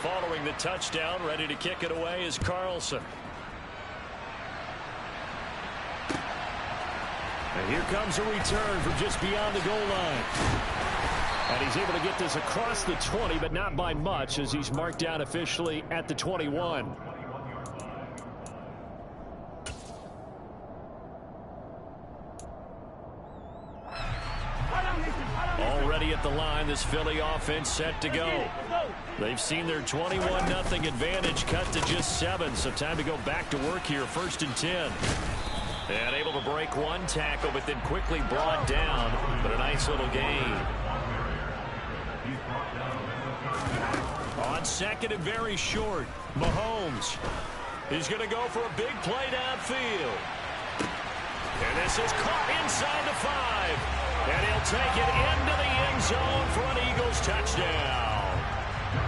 Following the touchdown, ready to kick it away is Carlson. And here comes a return from just beyond the goal line. And he's able to get this across the 20, but not by much, as he's marked down officially at the 21. Already at the line, this Philly offense set to go. They've seen their 21-0 advantage cut to just 7, so time to go back to work here, 1st and 10. And able to break one tackle, but then quickly brought down, but a nice little gain. On 2nd and very short, Mahomes. He's going to go for a big play downfield. And this is caught inside the 5. And he'll take it into the end zone for an Eagles touchdown.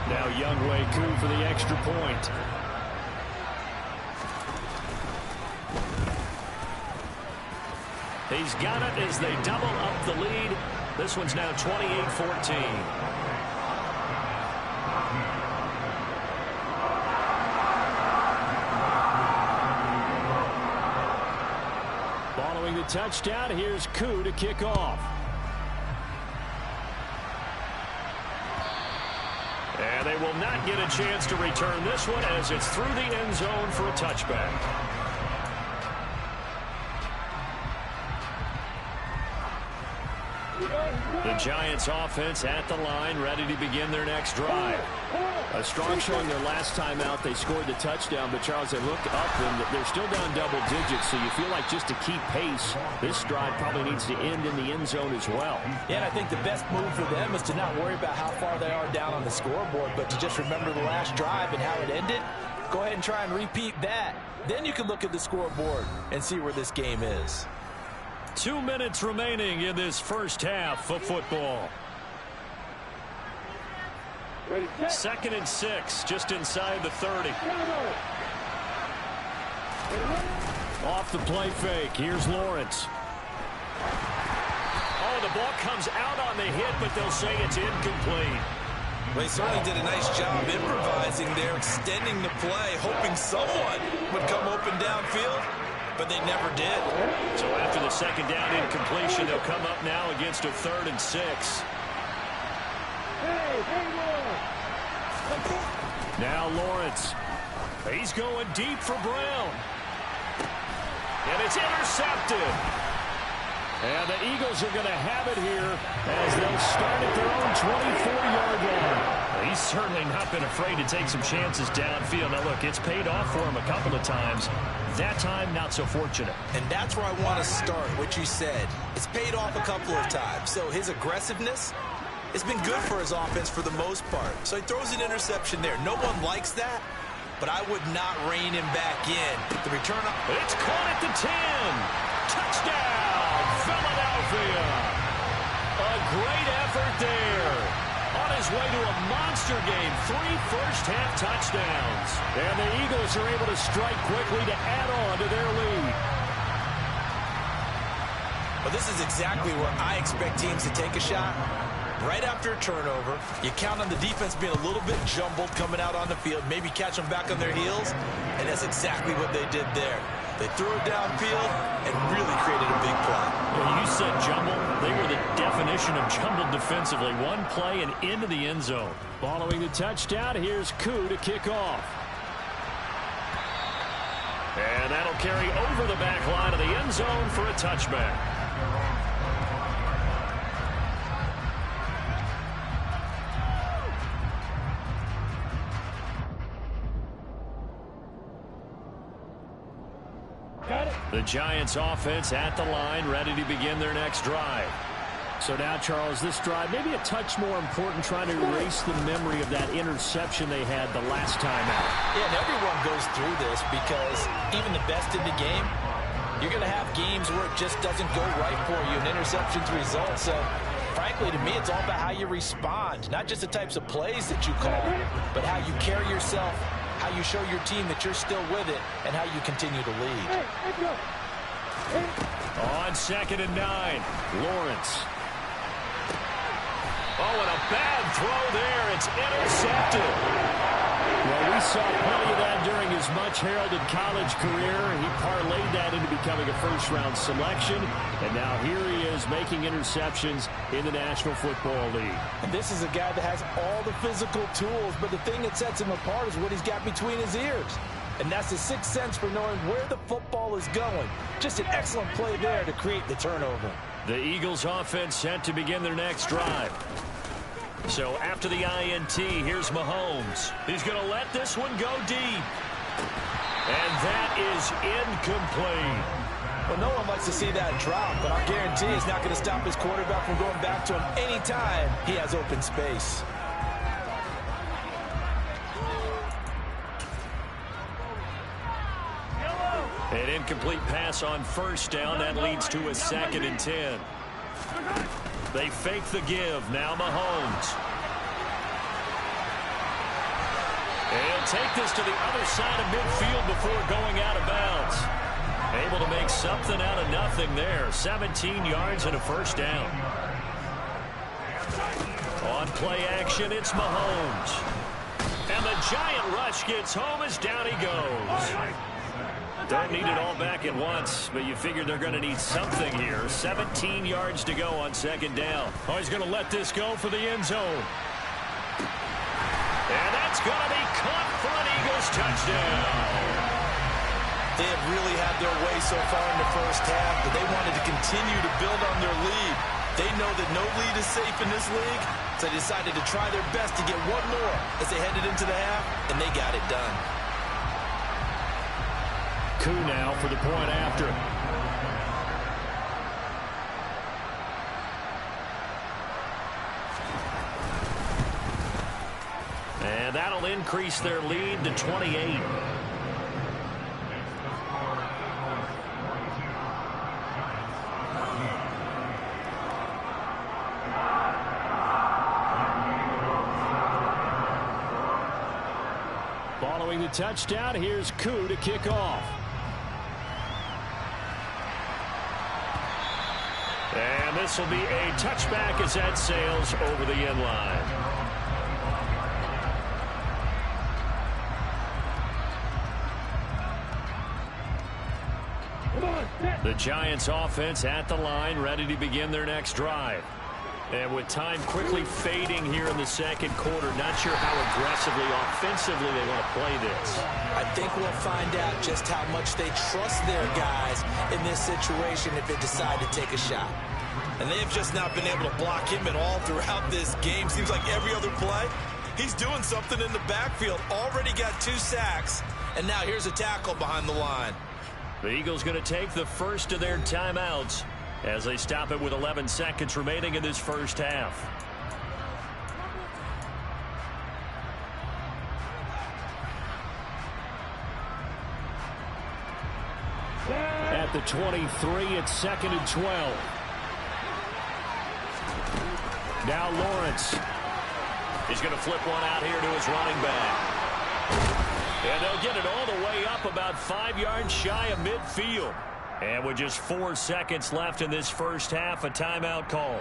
Now Younghoe Koo for the extra point. He's got it as they double up the lead. This one's now 28-14. Following the touchdown, here's Koo to kick off. And they will not get a chance to return this one as it's through the end zone for a touchback. The Giants offense at the line, ready to begin their next drive. A strong showing their last time out. They scored the touchdown, but Charles, they looked up and they're still down double digits, so you feel like just to keep pace, this drive probably needs to end in the end zone as well. Yeah, and I think the best move for them is to not worry about how far they are down on the scoreboard, but to just remember the last drive and how it ended. Go ahead and try and repeat that. Then you can look at the scoreboard and see where this game is. 2 minutes remaining in this first half of football. 2nd and 6, just inside the 30. Off the play fake, here's Lawrence. Oh, the ball comes out on the hit, but they'll say it's incomplete. Well, he certainly did a nice job improvising there, extending the play, hoping someone would come open downfield, but they never did. So after the 2nd down incompletion, they'll come up now against a 3rd and 6. Now Lawrence. He's going deep for Brown. And it's intercepted. And the Eagles are going to have it here as they'll start at their own 24-yard line. He's certainly not been afraid to take some chances downfield. Now, look, it's paid off for him a couple of times. That time, not so fortunate. And that's where I want to start, what you said. It's paid off a couple of times. So his aggressiveness has been good for his offense for the most part. So he throws an interception there. No one likes that, but I would not rein him back in. The return up. It's caught at the 10. Touchdown, Philadelphia. A great effort there. On his way to a monster game, 3 first-half touchdowns. And the Eagles are able to strike quickly to add on to their lead. Well, this is exactly where I expect teams to take a shot. Right after a turnover, you count on the defense being a little bit jumbled coming out on the field, maybe catch them back on their heels, and that's exactly what they did there. They threw it downfield and really created a big play. Well, you said jumbled. They were the definition of jumbled defensively. One play and into the end zone. Following the touchdown, here's Koo to kick off. And that'll carry over the back line of the end zone for a touchback. The Giants offense at the line, ready to begin their next drive. So now, Charles, this drive maybe a touch more important, trying to erase the memory of that interception they had the last time out. Yeah, and everyone goes through this because even the best in the game, you're going to have games where it just doesn't go right for you, and interceptions result. So, frankly, to me, it's all about how you respond, not just the types of plays that you call, but how you carry yourself, how you show your team that you're still with it, and how you continue to lead. On 2nd and 9, Lawrence. Oh, and a bad throw there. It's intercepted. Well, we saw plenty of that during his much-heralded college career. He parlayed that into becoming a first-round selection, and now here he is making interceptions in the National Football League. And this is a guy that has all the physical tools, but the thing that sets him apart is what he's got between his ears. And that's the sixth sense for knowing where the football is going. Just an excellent play there to create the turnover. The Eagles offense set to begin their next drive. So after the INT, here's Mahomes. He's going to let this one go deep. And that is incomplete. Well, no one likes to see that drop, but I guarantee it's not going to stop his quarterback from going back to him anytime he has open space. An incomplete pass on first down. That leads to a 2nd and 10. They fake the give. Now Mahomes. And he'll take this to the other side of midfield before going out of bounds. Able to make something out of nothing there. 17 yards and a first down. On play action, it's Mahomes. And the giant rush gets home as down he goes. Don't need it all back at once, but you figure they're going to need something here. 17 yards to go on 2nd down. Oh, he's going to let this go for the end zone. And that's going to be caught for an Eagles touchdown. They have really had their way so far in the first half, but they wanted to continue to build on their lead. They know that no lead is safe in this league, so they decided to try their best to get one more as they headed into the half, and they got it done. Coup now for the point after. And that'll increase their lead to 28. Following the touchdown, here's Coup to kick off. And this will be a touchback as that sails over the end line. The Giants offense at the line, ready to begin their next drive. And with time quickly fading here in the second quarter, not sure how aggressively, offensively they want to play this. I think we'll find out just how much they trust their guys in this situation if they decide to take a shot. And they have just not been able to block him at all throughout this game. Seems like every other play, he's doing something in the backfield. Already got 2 sacks, and now here's a tackle behind the line. The Eagles going to take the first of their timeouts as they stop it with 11 seconds remaining in this first half. At the 23, it's 2nd and 12. Now Lawrence. He's going to flip one out here to his running back. And they'll get it all the way up about 5 yards shy of midfield. And with just 4 seconds left in this first half, a timeout call.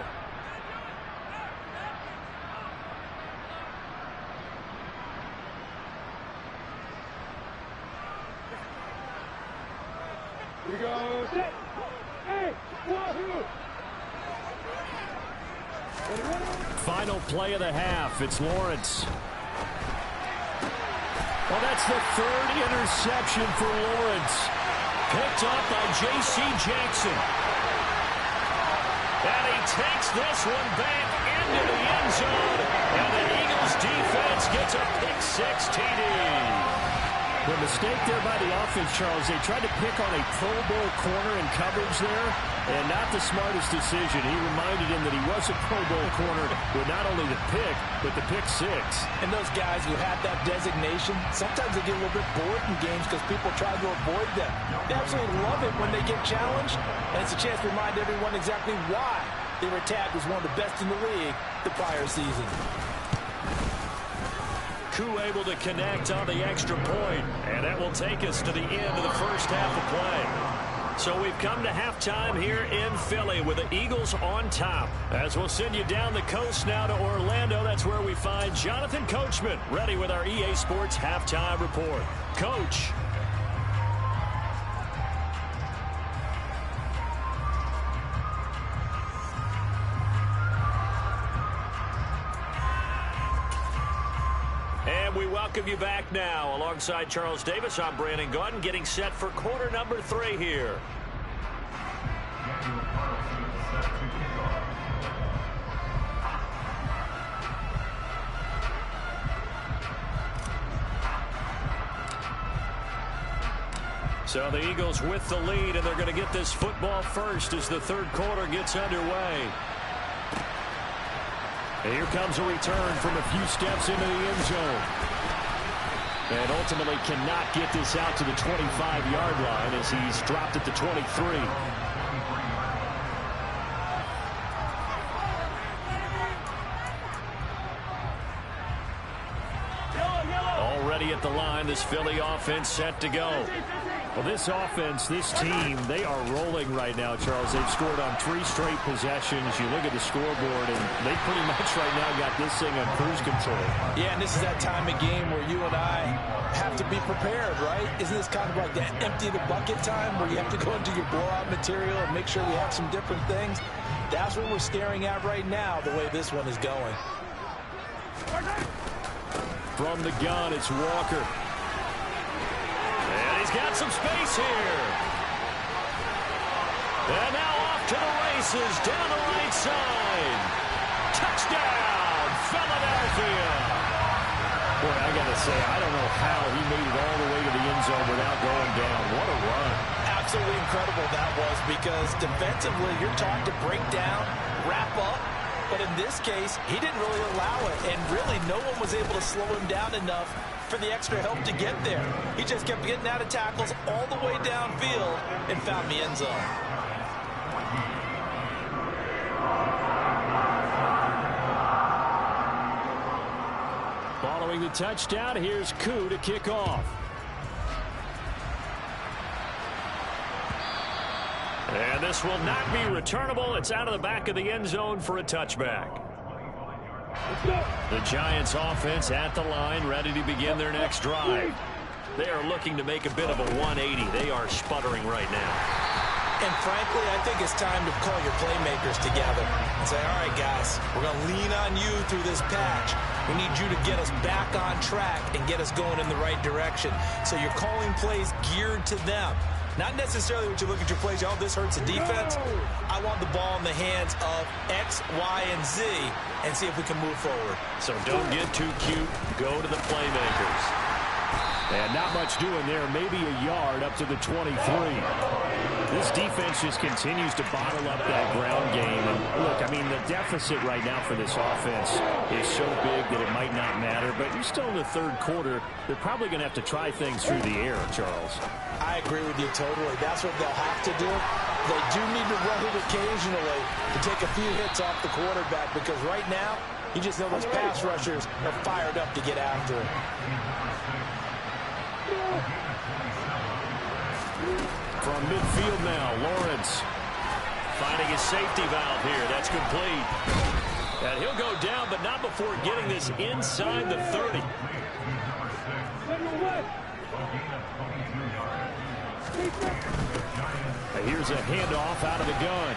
Here we go. Set. Hey, final play of the half. It's Lawrence. Well, that's the 3rd interception for Lawrence. Picked up by J.C. Jackson. And he takes this one back into the end zone. And the Eagles defense gets a pick-6 TD. The mistake there by the offense, Charles, they tried to pick on a Pro Bowl corner in coverage there, and not the smartest decision. He reminded him that he was a Pro Bowl corner with not only the pick, but the pick-6. And those guys who have that designation, sometimes they get a little bit bored in games because people try to avoid them. They absolutely love it when they get challenged, and it's a chance to remind everyone exactly why they were tagged as one of the best in the league the prior season. Coup able to connect on the extra point, and that will take us to the end of the first half of play. So we've come to halftime here in Philly with the Eagles on top. As we'll send you down the coast now to Orlando, that's where we find Jonathan Coachman ready with our EA Sports halftime report. Coach. And we welcome you back now. Alongside Charles Davis, I'm Brandon Gaudin, getting set for quarter number 3 here. So the Eagles with the lead, and they're going to get this football first as the third quarter gets underway. And here comes a return from a few steps into the end zone. And ultimately cannot get this out to the 25-yard line as he's dropped at the 23. Already at the line, this Philly offense set to go. Well, this offense, this team, they are rolling right now, Charles. They've scored on 3 straight possessions. You look at the scoreboard, and they pretty much right now got this thing on cruise control. Yeah, and this is that time of game where you and I have to be prepared, right? Isn't this kind of like that empty the bucket time where you have to go into your blowout material and make sure we have some different things? That's what we're staring at right now, the way this one is going. From the gun, it's Walker. And he's got some space here. And now off to the races down the right side. Touchdown, Philadelphia. Boy, I got to say, I don't know how he made it all the way to the end zone without going down. What a run. Absolutely incredible that was, because defensively you're taught to break down, wrap up. But in this case, he didn't really allow it, and really no one was able to slow him down enough for the extra help to get there. He just kept getting out of tackles all the way downfield and found the end zone. Following the touchdown, here's Koo to kick off. And this will not be returnable. It's out of the back of the end zone for a touchback. The Giants offense at the line, ready to begin their next drive. They are looking to make a bit of a 180. They are sputtering right now. And frankly, I think it's time to call your playmakers together and say, all right, guys, we're going to lean on you through this patch. We need you to get us back on track and get us going in the right direction. So you're calling plays geared to them. Not necessarily what you look at your plays, oh, this hurts the defense. I want the ball in the hands of X, Y, and Z and see if we can move forward. So don't get too cute. Go to the playmakers. And not much doing there. Maybe a yard up to the 23. This defense just continues to bottle up that ground game. And look, I mean, the deficit right now for this offense is so big that it might not matter. But you're still in the third quarter. They're probably going to have to try things through the air, Charles. I agree with you totally. That's what they'll have to do. They do need to run it occasionally to take a few hits off the quarterback, because right now, you just know those pass rushers are fired up to get after him. From midfield now, Lawrence finding his safety valve here. That's complete. And he'll go down, but not before getting this inside the 30. Here's a handoff out of the gun.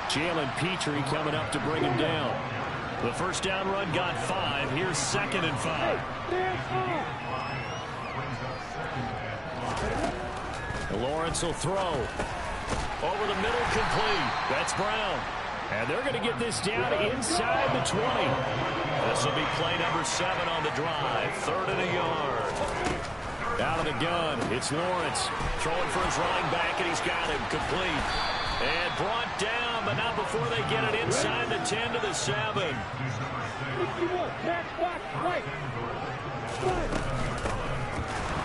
Jalen Petrie coming up to bring him down. The first down run got 5. Here's 2nd and 5. Lawrence will throw. Over the middle, complete. That's Brown. And they're going to get this down inside the 20. This will be play number 7 on the drive. 3rd and a yard. Out of the gun, it's Lawrence. Throwing for his running back, and he's got him complete. And brought down, but not before they get it inside the 10 to the 7.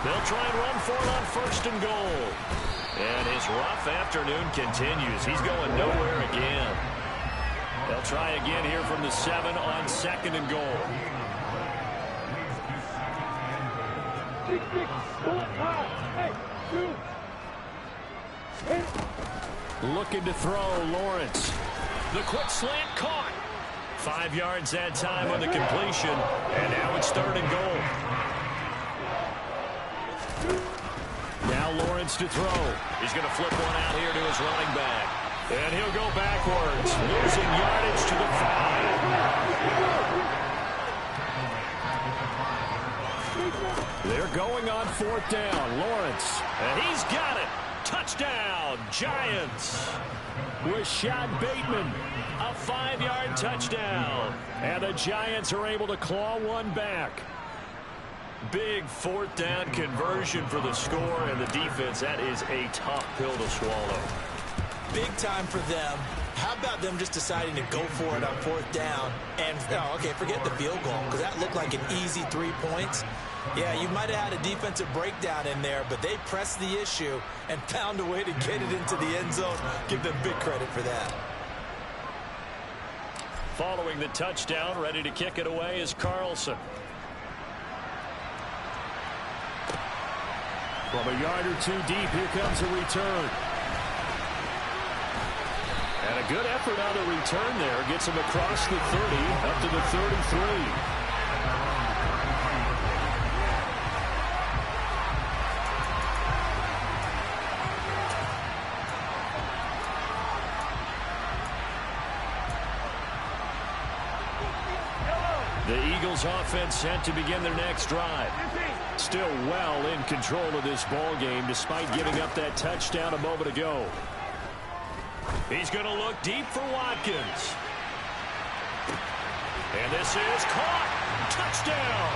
They'll try and run for it on 1st and goal. And his rough afternoon continues. He's going nowhere again. They'll try again here from the 7 on 2nd and goal. Looking to throw, Lawrence. The quick slant caught. 5 yards that time on the completion, and now it's 3rd and goal. Now Lawrence to throw. He's going to flip one out here to his running back. And he'll go backwards, losing yardage to the 5. They're going on 4th down. Lawrence, and he's got it. Touchdown, Giants. Rashad Bateman, a 5-yard touchdown. And the Giants are able to claw one back. Big 4th down conversion for the score, and the defense, that is a tough pill to swallow. Big time for them. How about them just deciding to go for it on 4th down? And, okay, forget the field goal, because that looked like an easy 3 points. Yeah, you might have had a defensive breakdown in there, but they pressed the issue and found a way to get it into the end zone. Give them big credit for that. Following the touchdown, ready to kick it away is Carlson. From a yard or 2 deep, here comes a return. And a good effort on the return there. Gets him across the 30, up to the 33. The Eagles offense set to begin their next drive. Still well in control of this ball game despite giving up that touchdown a moment ago. He's going to look deep for Watkins. And this is caught. Touchdown.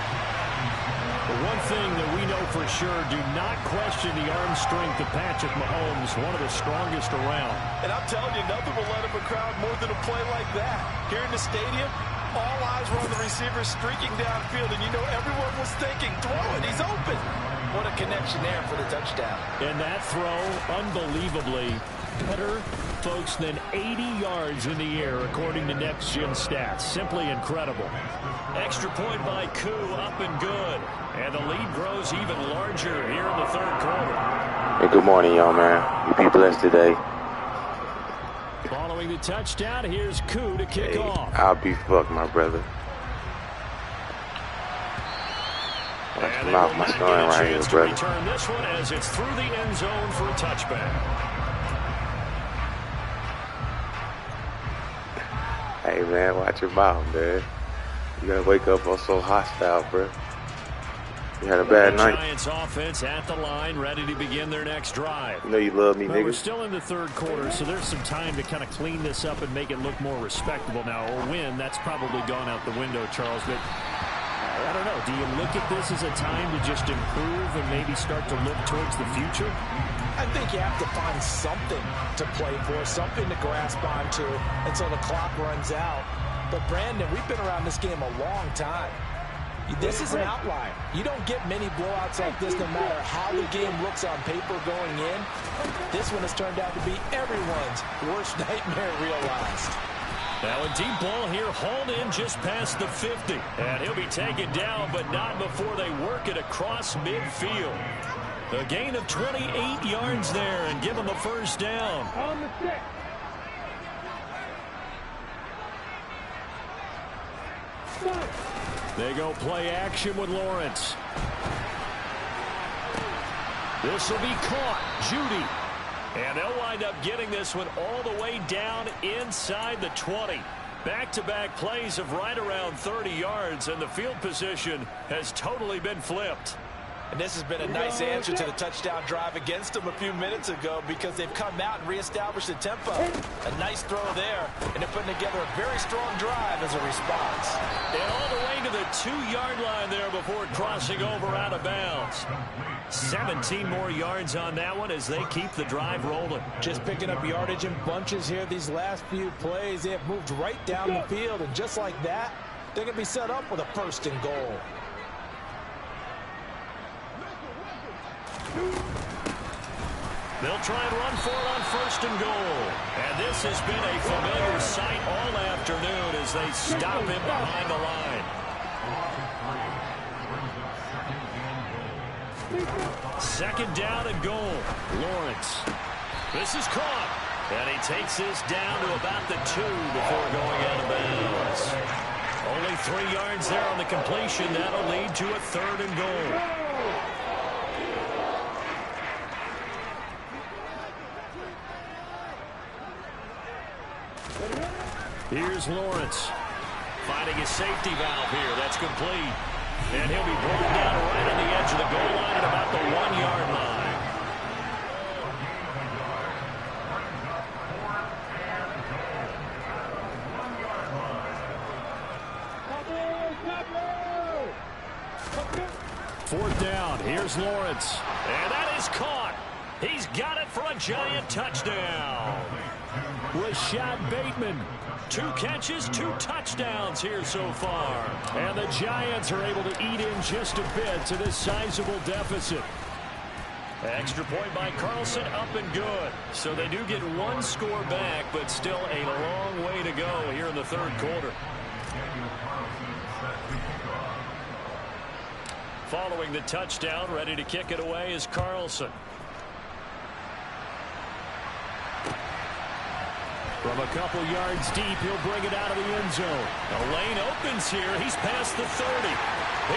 The one thing that we know for sure, do not question the arm strength of Patrick Mahomes, one of the strongest around. And I'm telling you, nothing will let him a crowd more than a play like that. Here in the stadium, all eyes were on the receiver streaking downfield, and you know everyone was thinking, throw it, he's open. What a connection there for the touchdown. And that throw, unbelievably better, folks, than 80 yards in the air, according to Next Gen Stats. Simply incredible. Extra point by Koo, up and good. And the lead grows even larger here in the 3rd quarter. Hey, good morning, y'all, man. You be blessed today. Following the touchdown, here's Koo to kick off. I'll be fucked, my brother. Watch And him out, my son right here, brother. Return this one as it's through the end zone for a touchback. Hey, man, watch your mouth, man. You gotta wake up on so hostile, bro. You had a bad night. Giants offense at the line, ready to begin their next drive. You know you love me, Well, we're nigga. still in the 3rd quarter, so there's some time to kind of clean this up and make it look more respectable. Now, a win, that's probably gone out the window, Charles. But I don't know. Do you look at this as a time to just improve and maybe start to look towards the future? I think you have to find something to play for, something to grasp onto until the clock runs out. But, Brandon, we've been around this game a long time. This is an outlier. You don't get many blowouts like this no matter how the game looks on paper going in. This one has turned out to be everyone's worst nightmare realized. Now a deep ball here, hauled in just past the 50. And he'll be taken down, but not before they work it across midfield. A gain of 28 yards there and give him a 1st down. On the stick. They go play action with Lawrence. This will be caught. Judy. And they'll wind up getting this one all the way down inside the 20. Back-to-back plays of right around 30 yards, and the field position has totally been flipped. And this has been a nice answer to the touchdown drive against them a few minutes ago because they've come out and reestablished the tempo. A nice throw there, and they're putting together a very strong drive as a response. And all the way to the 2-yard line there before crossing over out of bounds. 17 more yards on that one as they keep the drive rolling. Just picking up yardage in bunches here these last few plays. They have moved right down the field, and just like that, they're going to be set up with a 1st and goal. They'll try and run for it on 1st and goal. And this has been a familiar sight all afternoon as they stop him behind the line. 2nd down and goal. Lawrence. This is caught. And he takes this down to about the 2 before going out of bounds. Only 3 yards there on the completion. That'll lead to a 3rd and goal. Here's Lawrence. Finding his safety valve here. That's complete. And he'll be brought down right on the edge of the goal line at about the 1-yard line. Fourth down. Here's Lawrence. And that is caught. He's got it for a Giant touchdown. Rashad Bateman. 2 catches, 2 touchdowns here so far. And the Giants are able to eat in just a bit to this sizable deficit. Extra point by Carlson, up and good. So they do get 1 score back, but still a long way to go here in the 3rd quarter. Following the touchdown, ready to kick it away is Carlson. From a couple yards deep, he'll bring it out of the end zone. The lane opens here. He's past the 30.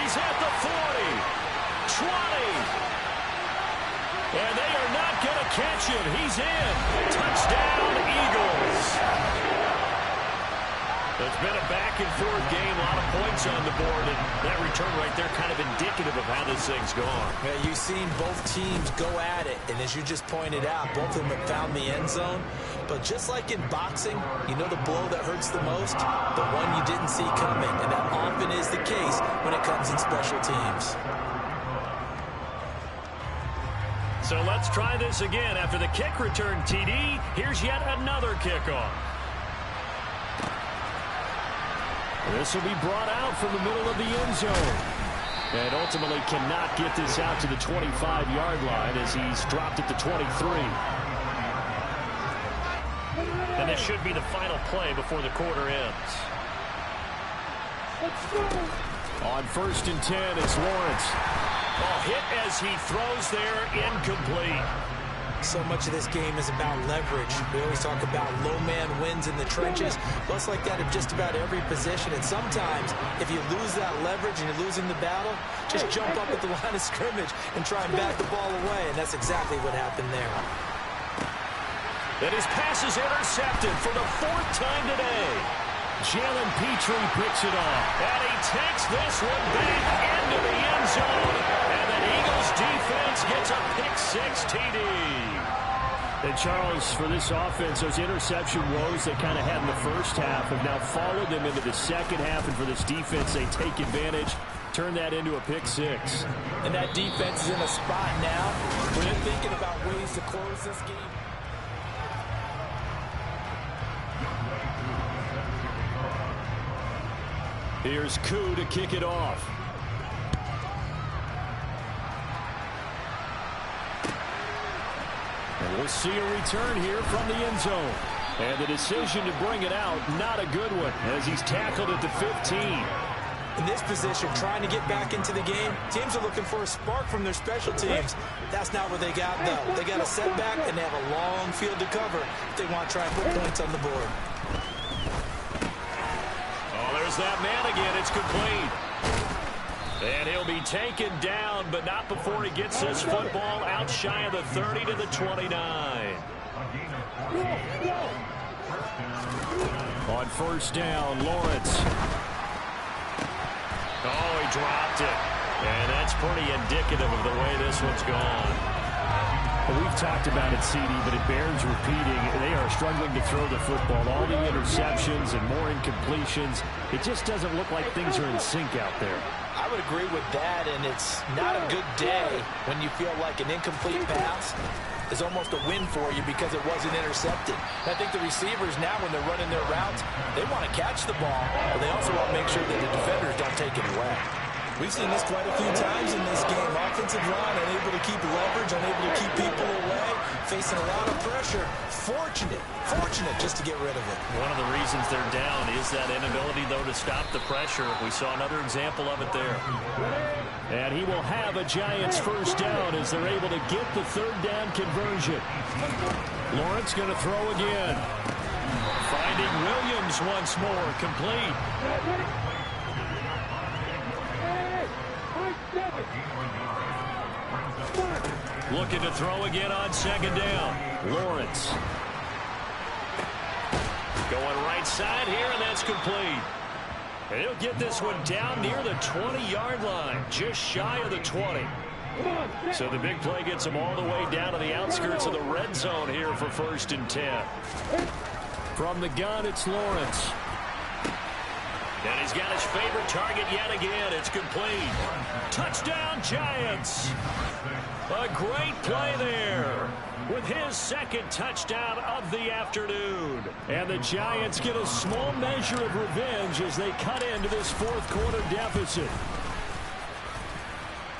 He's at the 40. 20. And they are not going to catch him. He's in. Touchdown, Eagles. It's been a back-and-forth game, a lot of points on the board, and that return right there kind of indicative of how this thing's gone. Yeah, you've seen both teams go at it, and as you just pointed out, both of them have found the end zone. But just like in boxing, you know the blow that hurts the most? The one you didn't see coming, and that often is the case when it comes in special teams. So let's try this again. After the kick return, TD, here's yet another kickoff. This will be brought out from the middle of the end zone. And ultimately cannot get this out to the 25-yard line as he's dropped at the 23. And this should be the final play before the quarter ends. On 1st and 10, it's Lawrence. Oh, hit as he throws there, incomplete. So much of this game is about leverage. We always talk about low man wins in the trenches. Well, it's like that in just about every position. And sometimes, if you lose that leverage and you're losing the battle, just jump up at the line of scrimmage and try and back the ball away. And that's exactly what happened there. And his pass is intercepted for the 4th time today. Jalen Petrie picks it off. And he takes this one back into the end zone. And the Eagles defense gets a pick-6 TD. And Charles, for this offense, those interception woes they kind of had in the first half have now followed them into the second half. And for this defense, they take advantage, turn that into a pick-6. And that defense is in a spot now where they're thinking about ways to close this game. Here's Koo to kick it off. And we'll see a return here from the end zone. And the decision to bring it out, not a good one, as he's tackled at the 15. In this position, trying to get back into the game, teams are looking for a spark from their special teams. That's not what they got, though. They got a setback, and they have a long field to cover if they want to try and put points on the board. There's that man again. It's complete. And he'll be taken down, but not before he gets this football out shy of the 30 to the 29. On 1st down, Lawrence. Oh, he dropped it. And that's pretty indicative of the way this one's gone. Well, we've talked about it, CD, but it bears repeating. They are struggling to throw the football. All the interceptions and more incompletions. It just doesn't look like things are in sync out there. I would agree with that, and it's not a good day when you feel like an incomplete pass is almost a win for you because it wasn't intercepted. And I think the receivers now, when they're running their routes, they want to catch the ball, but they also want to make sure that the defenders don't take it away. We've seen this quite a few times in this game. Offensive line unable to keep leverage, unable to keep people away, facing a lot of pressure. Fortunate just to get rid of it. One of the reasons they're down is that inability, though, to stop the pressure. We saw another example of it there. And he will have a Giants 1st down as they're able to get the 3rd down conversion. Lawrence going to throw again. Finding Williams once more, complete. Looking to throw again on second down. Lawrence. Going right side here, and that's complete. And he'll get this one down near the 20-yard line, just shy of the 20. So the big play gets him all the way down to the outskirts of the red zone here for 1st and 10. From the gun, it's Lawrence. And he's got his favorite target yet again. It's complete. Touchdown, Giants. A great play there with his second touchdown of the afternoon. And the Giants get a small measure of revenge as they cut into this fourth quarter deficit.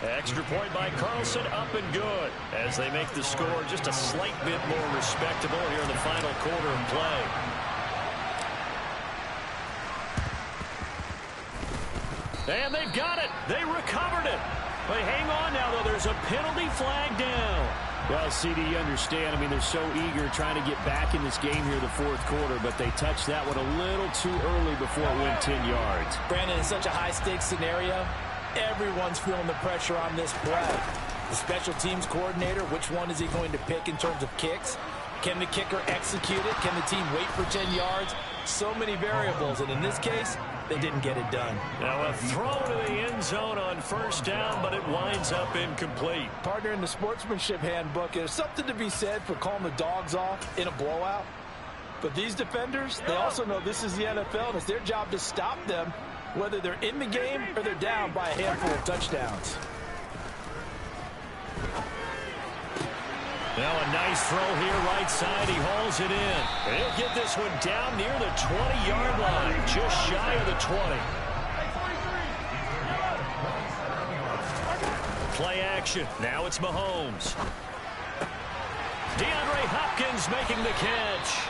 Extra point by Carlson, up and good as they make the score just a slight bit more respectable here in the final quarter of play. And they've got it. They recovered it. But hang on now, though. There's a penalty flag down. Well, CD, you understand. I mean, they're so eager trying to get back in this game here in the fourth quarter, but they touched that one a little too early before it went 10 yards. Brandon, in such a high-stakes scenario, everyone's feeling the pressure on this play. The special teams coordinator, which one is he going to pick in terms of kicks? Can the kicker execute it? Can the team wait for 10 yards? So many variables, and in this case, they didn't get it done. Now a throw to the end zone on 1st down, but it winds up incomplete. Partner, in the sportsmanship handbook, there's something to be said for calling the dogs off in a blowout. But these defenders, they also know this is the NFL, and it's their job to stop them, whether they're in the game or they're down by a handful of touchdowns. Now a nice throw here right side. He hauls it in. And he'll get this one down near the 20-yard line, just shy of the 20. Play action. Now it's Mahomes. DeAndre Hopkins making the catch.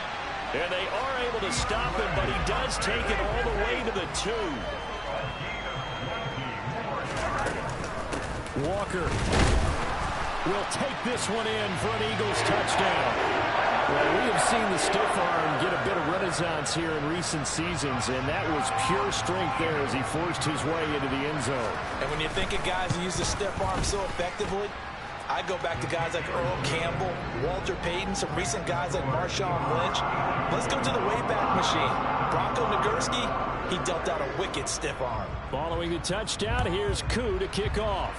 And they are able to stop him, but he does take it all the way to the 2. Walker will take this one in for an Eagles touchdown. Well, we have seen the stiff arm get a bit of renaissance here in recent seasons, and that was pure strength there as he forced his way into the end zone. And when you think of guys who use the stiff arm so effectively, I go back to guys like Earl Campbell, Walter Payton, some recent guys like Marshawn Lynch. Let's go to the Wayback Machine. Bronco Nagurski, he dealt out a wicked stiff arm. Following the touchdown, here's Koo to kick off.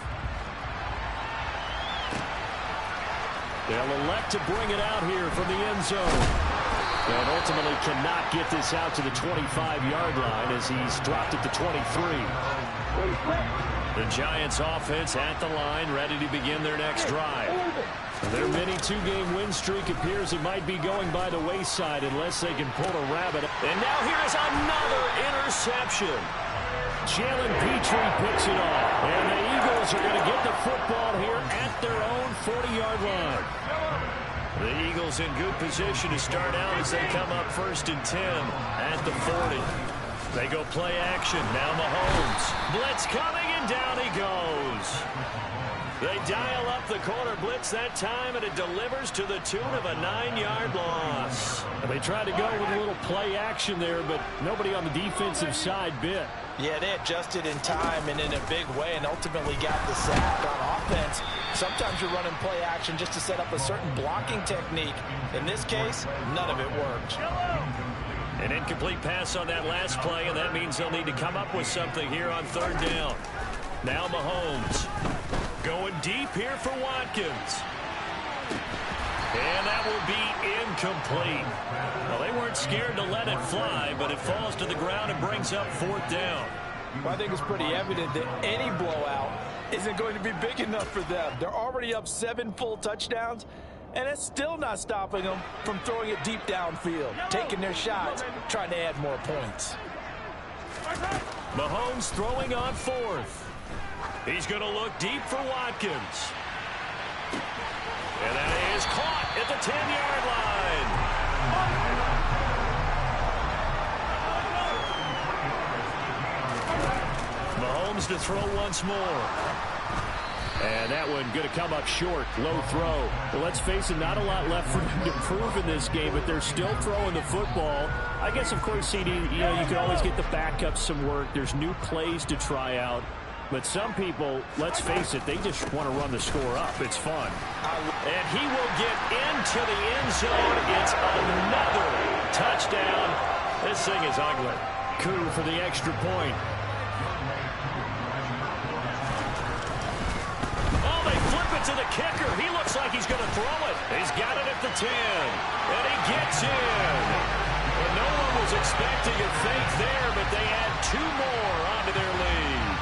They'll elect to bring it out here from the end zone. And ultimately cannot get this out to the 25-yard line as he's dropped it to 23. The Giants offense at the line, ready to begin their next drive. Their mini two-game win streak appears it might be going by the wayside unless they can pull a rabbit. And now here's another interception. Jalen Petrie picks it off. And the Eagles are going to get the football here at their own 40-yard line. The Eagles in good position to start out as they come up 1st and 10 at the 40. They go play action. Now Mahomes. Blitz coming, and down he goes. They dial up the corner blitz that time, and it delivers to the tune of a 9-yard loss. And they tried to go with a little play action there, but nobody on the defensive side bit. Yeah, they adjusted in time and in a big way and ultimately got the sack on offense. Sometimes you're running play action just to set up a certain blocking technique. In this case, none of it worked. An incomplete pass on that last play, and that means they'll need to come up with something here on 3rd down. Now Mahomes going deep here for Watkins. And that will be incomplete. Well, they weren't scared to let it fly, but it falls to the ground and brings up 4th down. Well, I think it's pretty evident that any blowout isn't going to be big enough for them. They're already up 7 full touchdowns, and it's still not stopping them from throwing it deep downfield, taking their shots, trying to add more points. Mahomes throwing on 4th. He's going to look deep for Watkins. And that is caught at the 10-yard line. Mahomes to throw once more. And that one going to come up short. Low throw. Well, let's face it, not a lot left for them to prove in this game, but they're still throwing the football. I guess, of course, CD, you can always get the backups some work. There's new plays to try out. But some people, let's face it, they just want to run the score up. It's fun. And he will get into the end zone. It's another touchdown. This thing is ugly. Coup for the extra point. Oh, they flip it to the kicker. He looks like he's going to throw it. He's got it at the 10. And he gets in. And no one was expecting a fake there, but they add 2 more onto their lead.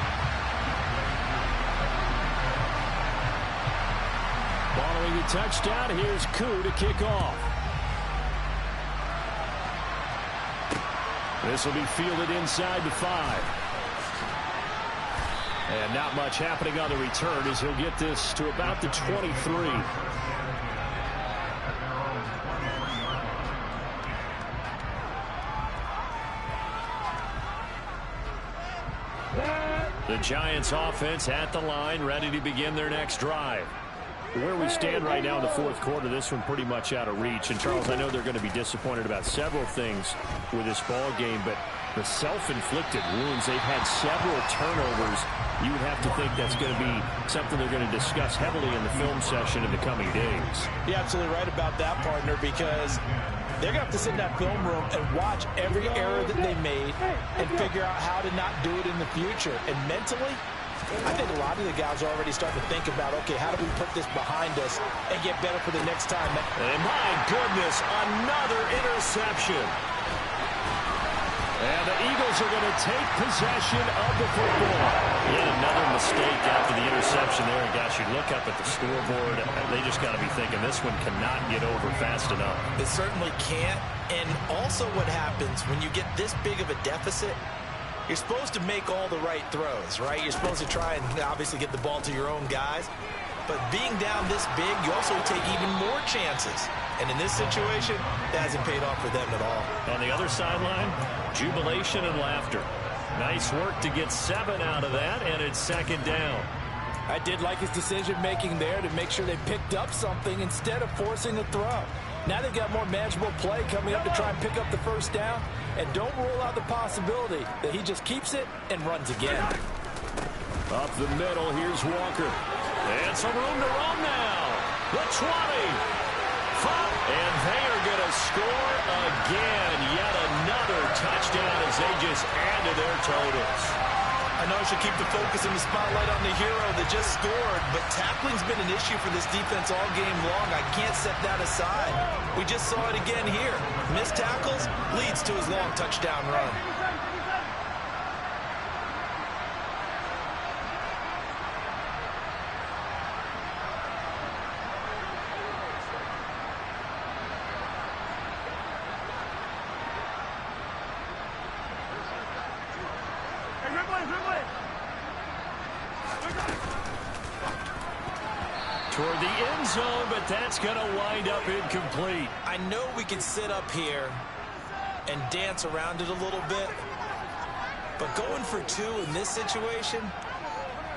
Following the touchdown, here's Koo to kick off. This will be fielded inside the 5. And not much happening on the return as he'll get this to about the 23. The Giants offense at the line, ready to begin their next drive. Where we stand right now in the fourth quarter, this one pretty much out of reach. And, Charles, I know they're going to be disappointed about several things with this ball game, but the self-inflicted wounds, they've had several turnovers. You would have to think that's going to be something they're going to discuss heavily in the film session in the coming days. You're absolutely right about that, partner, because they're going to have to sit in that film room and watch every error that they made and figure out how to not do it in the future. And mentally, I think a lot of the guys are already starting to think about, okay, how do we put this behind us and get better for the next time? And my goodness, another interception. And the Eagles are going to take possession of the football. Yet another mistake after the interception there. And gosh, you look up at the scoreboard, they just got to be thinking this one cannot get over fast enough. It certainly can't. And also what happens when you get this big of a deficit, you're supposed to make all the right throws, right? You're supposed to try and obviously get the ball to your own guys. But being down this big, you also take even more chances. And in this situation, that hasn't paid off for them at all. On the other sideline, jubilation and laughter. Nice work to get 7 out of that, and it's second down. I did like his decision-making there to make sure they picked up something instead of forcing a throw. Now they've got more manageable play coming up to try and pick up the first down. And don't rule out the possibility that he just keeps it and runs again. Up the middle, here's Walker. And some room to run now. The 20. And they are going to score again. Yet another touchdown as they just add to their totals. I know I should keep the focus and the spotlight on the hero that just scored, but tackling's been an issue for this defense all game long. I can't set that aside. We just saw it again here. Missed tackles leads to his long touchdown run. Toward the end zone, but that's going to wind up incomplete. I know we can sit up here and dance around it a little bit, but going for 2 in this situation,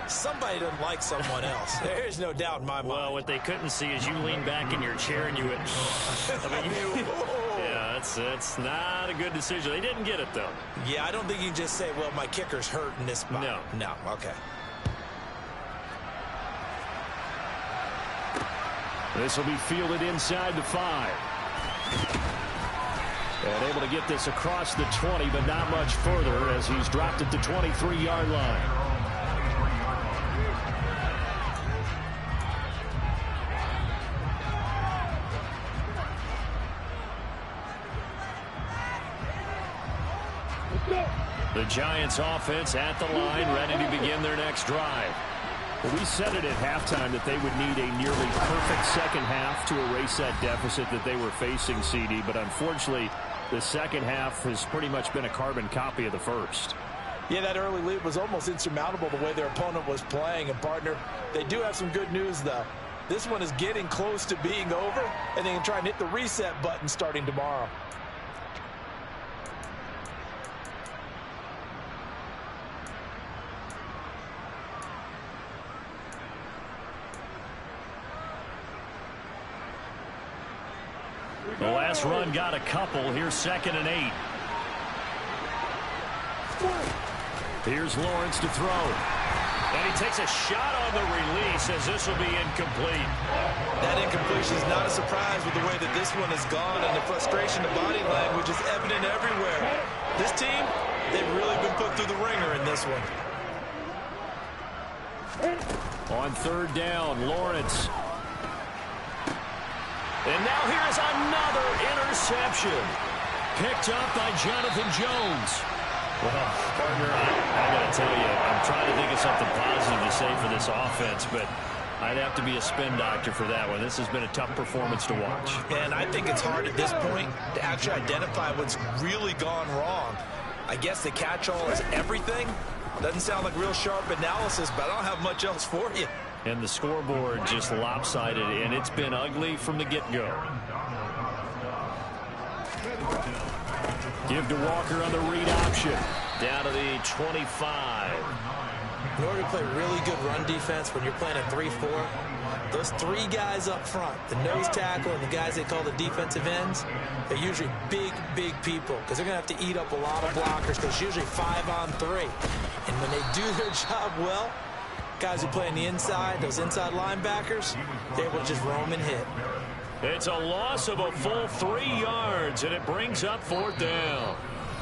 somebody doesn't like someone else. There's no doubt in my mind. Well, what they couldn't see is you lean back in your chair and you went, yeah, that's not a good decision. They didn't get it, though. Yeah, I don't think you can just say, well, my kicker's hurt in this spot. No, okay. This will be fielded inside the 5. And able to get this across the 20, but not much further as he's dropped at the 23-yard line. The Giants offense at the line, ready to begin their next drive. Well, we said it at halftime that they would need a nearly perfect second half to erase that deficit that they were facing, CD. But unfortunately, the second half has pretty much been a carbon copy of the first. Yeah, that early lead was almost insurmountable the way their opponent was playing. And, partner, they do have some good news, though. This one is getting close to being over, and they can try and hit the reset button starting tomorrow. This run got a couple. Here's 2nd and 8. Here's Lawrence to throw. And he takes a shot on the release as this will be incomplete. That incompletion is not a surprise with the way that this one has gone, and the frustration of body language is evident everywhere. This team, they've really been put through the ringer in this one. On 3rd down, Lawrence. And now here's another interception. Picked up by Jonathan Jones. Well, partner, I got to tell you, I'm trying to think of something positive to say for this offense, but I'd have to be a spin doctor for that one. This has been a tough performance to watch. And I think it's hard at this point to actually identify what's really gone wrong. I guess the catch-all is everything. Doesn't sound like real sharp analysis, but I don't have much else for you. And the scoreboard just lopsided, and it's been ugly from the get-go. Give to Walker on the read option. Down to the 25. In order to play really good run defense when you're playing a 3-4, those 3 guys up front, the nose tackle and the guys they call the defensive ends, they're usually big, big people because they're going to have to eat up a lot of blockers because it's usually 5-on-3. And when they do their job well, guys who play on the inside, those inside linebackers, they're able to just roam and hit. It's a loss of a full 3 yards, and it brings up 4th down.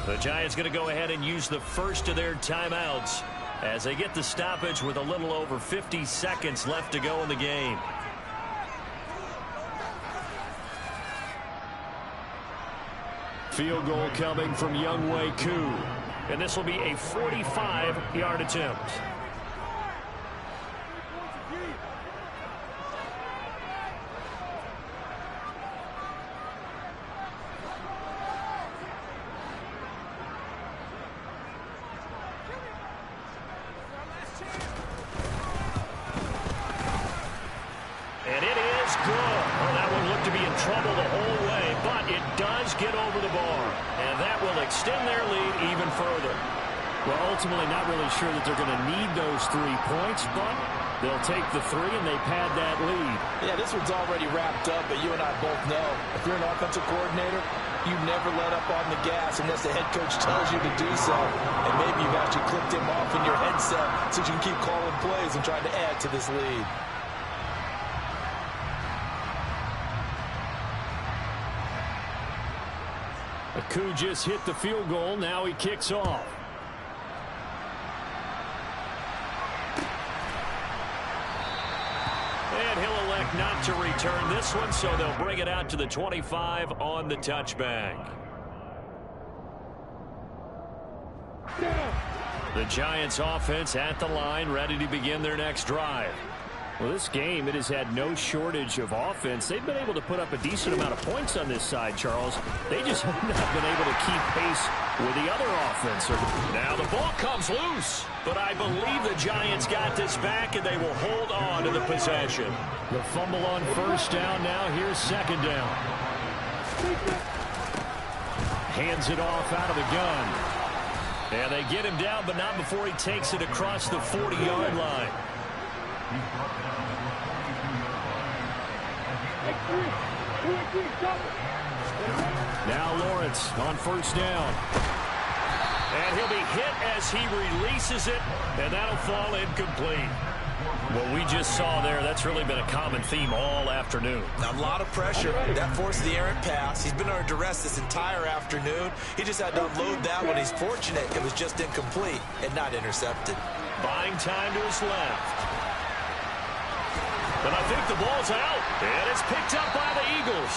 The Giants going to go ahead and use the first of their timeouts as they get the stoppage with a little over 50 seconds left to go in the game. Field goal coming from Younghoe Koo, and this will be a 45-yard attempt. And it is good. Well, that one looked to be in trouble the whole way, but it does get over the bar. And that will extend their lead even further. Well, ultimately not really sure that they're going to need those 3 points, but they'll take the 3 and they pad that lead. Yeah, this one's already wrapped up, but you and I both know if you're an offensive coordinator, you never let up on the gas unless the head coach tells you to do so. And maybe you've actually clicked him off in your headset so you can keep calling plays and trying to add to this lead. Koo just hit the field goal. Now he kicks off. And he'll elect not to return this one, so they'll bring it out to the 25 on the touchback. The Giants offense at the line, ready to begin their next drive. Well, this game, it has had no shortage of offense. They've been able to put up a decent amount of points on this side, Charles. They just have not been able to keep pace with the other offense. Now the ball comes loose, but I believe the Giants got this back, and they will hold on to the possession. The fumble on 1st down now. Here's 2nd down. Hands it off out of the gun. And they get him down, but not before he takes it across the 40-yard line. Now Lawrence on 1st down. And he'll be hit as he releases it, and that'll fall incomplete. What we just saw there, that's really been a common theme all afternoon. A lot of pressure. That forced the errant pass. He's been under duress this entire afternoon. He just had to unload that one. He's fortunate it was just incomplete and not intercepted. Buying time to his left. And I think the ball's out. And it's picked up by the Eagles.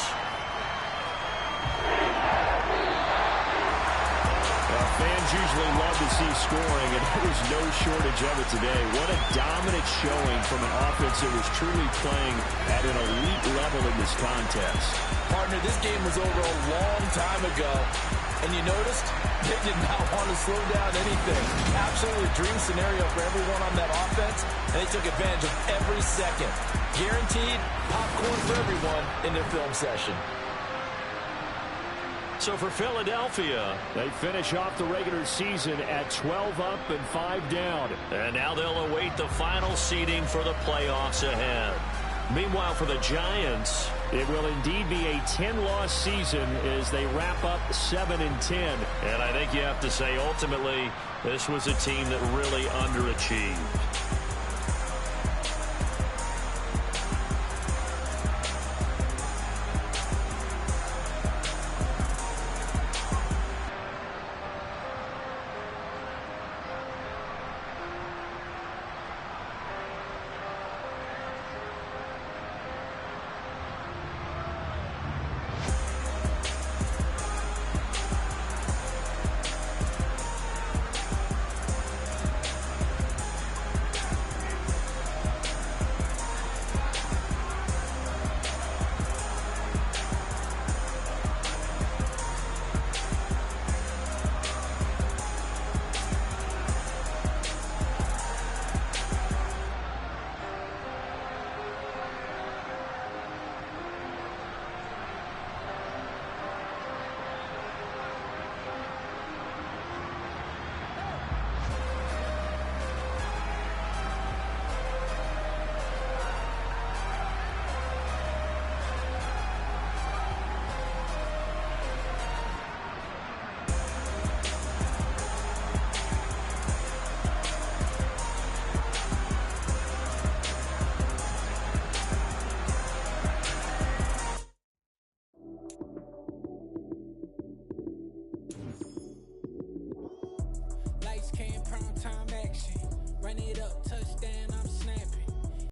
Fans usually love to see scoring, and there's no shortage of it today. What a dominant showing from an offense that was truly playing at an elite level in this contest. Partner, this game was over a long time ago, and you noticed they did not want to slow down anything. Absolutely a dream scenario for everyone on that offense, and they took advantage of every second. Guaranteed popcorn for everyone in their film session. So for Philadelphia, they finish off the regular season at 12 up and 5 down. And now they'll await the final seeding for the playoffs ahead. Meanwhile, for the Giants, It will indeed be a 10-loss season as they wrap up 7-10. And I think you have to say, ultimately, this was a team that really underachieved. Lights came, prime time action. Run it up, touchdown.